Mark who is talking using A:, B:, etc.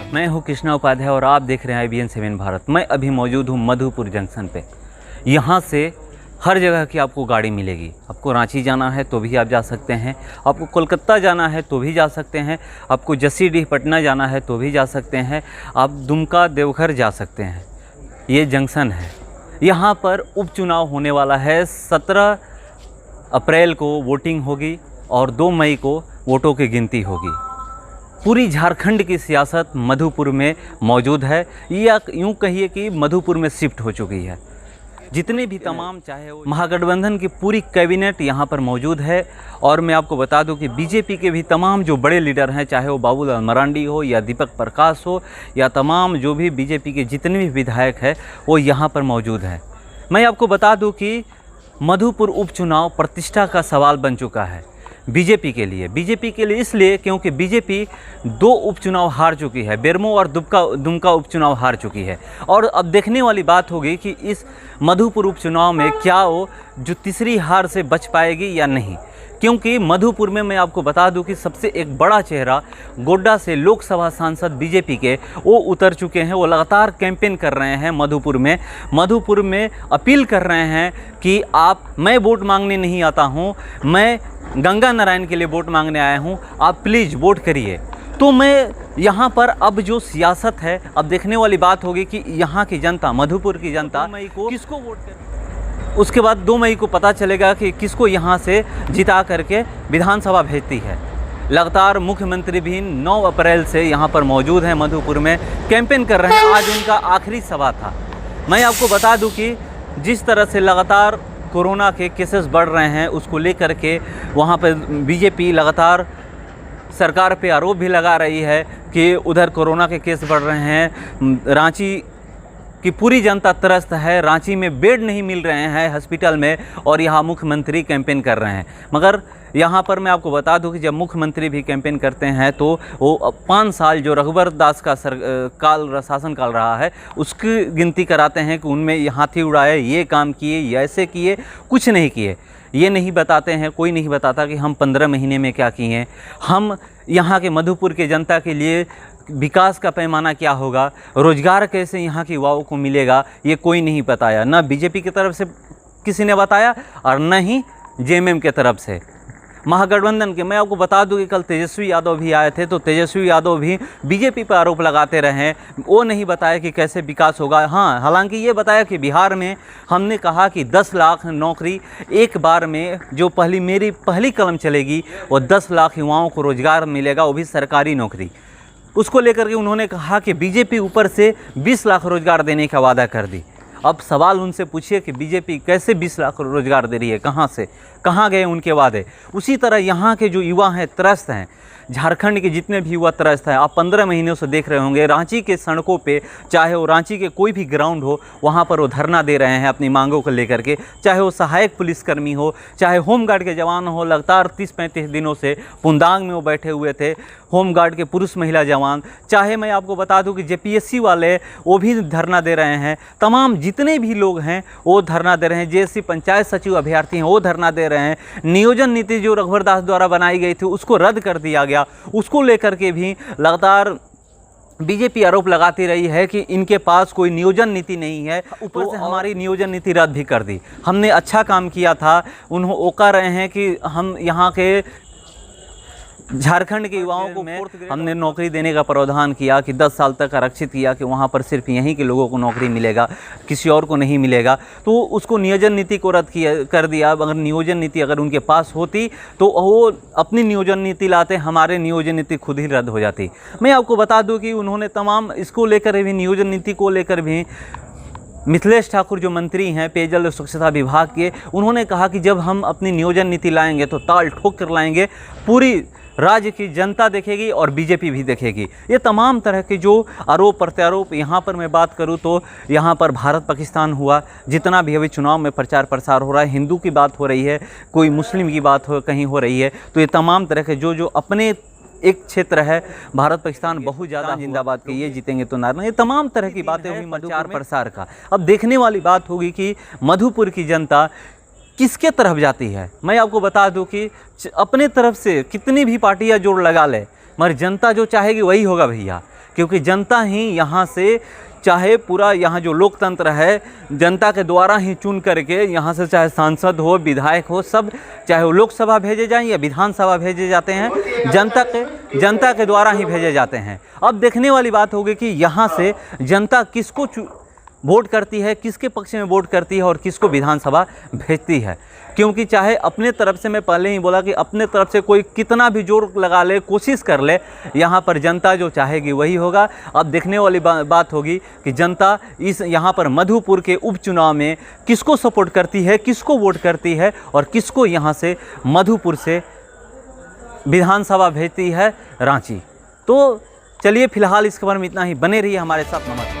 A: मैं हूं कृष्णा उपाध्याय और आप देख रहे हैं IBN7 भारत। मैं अभी मौजूद हूं मधुपुर जंक्शन पे। यहां से हर जगह की आपको गाड़ी मिलेगी। आपको रांची जाना है तो भी आप जा सकते हैं, आपको कोलकाता जाना है तो भी जा सकते हैं, आपको जसीडीह पटना जाना है तो भी जा सकते हैं, आप दुमका देवघर जा सकते हैं। ये जंक्शन है। यहाँ पर उपचुनाव होने वाला है। 17 अप्रैल को वोटिंग होगी और 2 मई को वोटों की गिनती होगी। पूरी झारखंड की सियासत मधुपुर में मौजूद है, या यूँ कहिए कि मधुपुर में शिफ्ट हो चुकी है। जितने भी तमाम चाहे वो महागठबंधन की पूरी कैबिनेट यहाँ पर मौजूद है। और मैं आपको बता दूं कि बीजेपी के भी तमाम जो बड़े लीडर हैं, चाहे वो बाबूलाल मरांडी हो या दीपक प्रकाश हो या तमाम जो भी बीजेपी के जितने भी विधायक हैं, वो यहाँ पर मौजूद हैं। मैं आपको बता दूं कि मधुपुर उपचुनाव प्रतिष्ठा का सवाल बन चुका है बीजेपी के लिए इसलिए क्योंकि बीजेपी 2 उपचुनाव हार चुकी है। बेरमो और दुमका उपचुनाव हार चुकी है। और अब देखने वाली बात होगी कि इस मधुपुर उपचुनाव में क्या वो जो तीसरी हार से बच पाएगी या नहीं। क्योंकि मधुपुर में मैं आपको बता दूं कि सबसे एक बड़ा चेहरा गोड्डा से लोकसभा सांसद बीजेपी के वो उतर चुके हैं। वो लगातार कैंपेन कर रहे हैं मधुपुर में अपील कर रहे हैं कि मैं वोट मांगने नहीं आता हूं, मैं गंगा नारायण के लिए वोट मांगने आया हूं, आप प्लीज़ वोट करिए। तो मैं यहाँ पर अब जो सियासत है, अब देखने वाली बात होगी कि यहाँ की जनता, मधुपुर की जनता किसको वोट करेगी। उसके बाद 2 मई को पता चलेगा कि किसको यहाँ से जिता करके विधानसभा भेजती है। लगातार मुख्यमंत्री भी 9 अप्रैल से यहाँ पर मौजूद हैं, मधुपुर में कैंपेन कर रहे हैं। आज उनका आखिरी सभा था। मैं आपको बता दूं कि जिस तरह से लगातार कोरोना के केसेस बढ़ रहे हैं, उसको लेकर के वहाँ पर बीजेपी लगातार सरकार पे आरोप भी लगा रही है कि उधर कोरोना के केस बढ़ रहे हैं। रांची की पूरी जनता त्रस्त है, रांची में बेड नहीं मिल रहे हैं हॉस्पिटल में, और यहाँ मुख्यमंत्री कैंपेन कर रहे हैं। मगर यहाँ पर मैं आपको बता दूं कि जब मुख्यमंत्री भी कैंपेन करते हैं तो वो 5 साल जो रघुवर दास का शासनकाल रहा है उसकी गिनती कराते हैं कि उनमें ये हाथी उड़ाए, ये काम किए, ये ऐसे किए, कुछ नहीं किए। ये नहीं बताते हैं, कोई नहीं बताता कि हम 15 महीने में क्या किए, हम यहाँ के मधुपुर के जनता के लिए विकास का पैमाना क्या होगा, रोजगार कैसे यहाँ के युवाओं को मिलेगा, ये कोई नहीं बताया। ना बीजेपी की तरफ से किसी ने बताया और न ही जेएमएम की तरफ से महागठबंधन के। मैं आपको बता दूं कि कल तेजस्वी यादव भी आए थे, तो तेजस्वी यादव भी बीजेपी पर आरोप लगाते रहे। वो नहीं बताया कि कैसे विकास होगा। हाँ, हालांकि ये बताया कि बिहार में हमने कहा कि 10 लाख नौकरी एक बार में, जो मेरी पहली कलम चलेगी, वो 10 लाख युवाओं को रोजगार मिलेगा, वो भी सरकारी नौकरी। उसको लेकर के उन्होंने कहा कि बीजेपी ऊपर से 20 लाख रोजगार देने का वादा कर दी। अब सवाल उनसे पूछिए कि बीजेपी कैसे 20 लाख रोजगार दे रही है, कहाँ से, कहाँ गए उनके वादे। उसी तरह यहाँ के जो युवा हैं त्रस्त हैं, झारखंड के जितने भी युवा त्रस्त हैं। आप 15 महीनों से देख रहे होंगे रांची के सड़कों पे, चाहे वो रांची के कोई भी ग्राउंड हो, वहाँ पर वो धरना दे रहे हैं अपनी मांगों को लेकर के। चाहे वो सहायक पुलिसकर्मी हो, चाहे होमगार्ड के जवान हो, लगातार 30-35 दिनों से पुंदांग में वो बैठे हुए थे, होमगार्ड के पुरुष महिला जवान। चाहे मैं आपको बता दूं कि जेपीएससी वाले वो भी धरना दे रहे हैं। तमाम जितने भी लोग हैं वो धरना दे रहे हैं। जेएससी पंचायत सचिव अभ्यर्थी हैं वो धरना दे रहे हैं। नियोजन नीति जो रघुवर दास द्वारा बनाई गई थी उसको रद्द कर दिया गया, उसको लेकर के भी लगातार बीजेपी आरोप लगाती रही है कि इनके पास कोई नियोजन नीति नहीं है। ऊपर से हमारी नियोजन नीति रद्द भी कर दी। हमने अच्छा काम किया था, वो कह रहे हैं कि हम यहाँ के झारखंड के युवाओं को हमने नौकरी देने का प्रावधान किया कि 10 साल तक आरक्षित किया कि वहाँ पर सिर्फ यहीं के लोगों को नौकरी मिलेगा, किसी और को नहीं मिलेगा। तो उसको नियोजन नीति को रद्द कर दिया। अगर नियोजन नीति अगर उनके पास होती तो वो अपनी नियोजन नीति लाते, हमारे नियोजन नीति खुद ही रद्द हो जाती। मैं आपको बता दूं कि उन्होंने तमाम इसको लेकर भी, नियोजन नीति को लेकर भी, मिथिलेश ठाकुर जो मंत्री हैं पेयजल और स्वच्छता विभाग के, उन्होंने कहा कि जब हम अपनी नियोजन नीति लाएंगे तो ताल ठोक कर लाएंगे, पूरी राज्य की जनता देखेगी और बीजेपी भी देखेगी। ये तमाम तरह के जो आरोप प्रत्यारोप, यहाँ पर मैं बात करूँ तो यहाँ पर भारत पाकिस्तान हुआ, जितना भी अभी चुनाव में प्रचार प्रसार हो रहा है, हिंदू की बात हो रही है, कोई मुस्लिम की बात कहीं हो रही है, तो ये तमाम तरह के जो अपने एक क्षेत्र है, भारत पाकिस्तान बहुत ज़्यादा जिंदाबाद के, ये जीतेंगे तो नारायण, ये तमाम तरह की बातें हुई प्रचार प्रसार का। अब देखने वाली बात होगी कि मधुपुर की जनता किसके तरफ जाती है। मैं आपको बता दूं कि अपने तरफ से कितनी भी पार्टियां जोड़ लगा ले, मगर जनता जो चाहेगी वही होगा भैया। क्योंकि जनता ही यहाँ से, चाहे पूरा यहाँ जो लोकतंत्र है जनता के द्वारा ही चुन करके यहाँ से, चाहे सांसद हो, विधायक हो, सब चाहे वो लोकसभा भेजे जाएं या विधानसभा भेजे जाते हैं, जनता के द्वारा ही भेजे जाते हैं। अब देखने वाली बात होगी कि यहाँ से जनता किसको वोट करती है, किसके पक्ष में वोट करती है और किसको विधानसभा भेजती है। क्योंकि चाहे अपने तरफ से, मैं पहले ही बोला कि अपने तरफ से कोई कितना भी जोर लगा ले, कोशिश कर ले, यहाँ पर जनता जो चाहेगी वही होगा। अब देखने वाली बात होगी कि जनता इस यहाँ पर मधुपुर के उपचुनाव में किसको सपोर्ट करती है, किसको वोट करती है और किसको यहाँ से मधुपुर से विधानसभा भेजती है रांची। तो चलिए फिलहाल इस खबर में इतना ही, बने रहिए हमारे साथ। नमस्कार।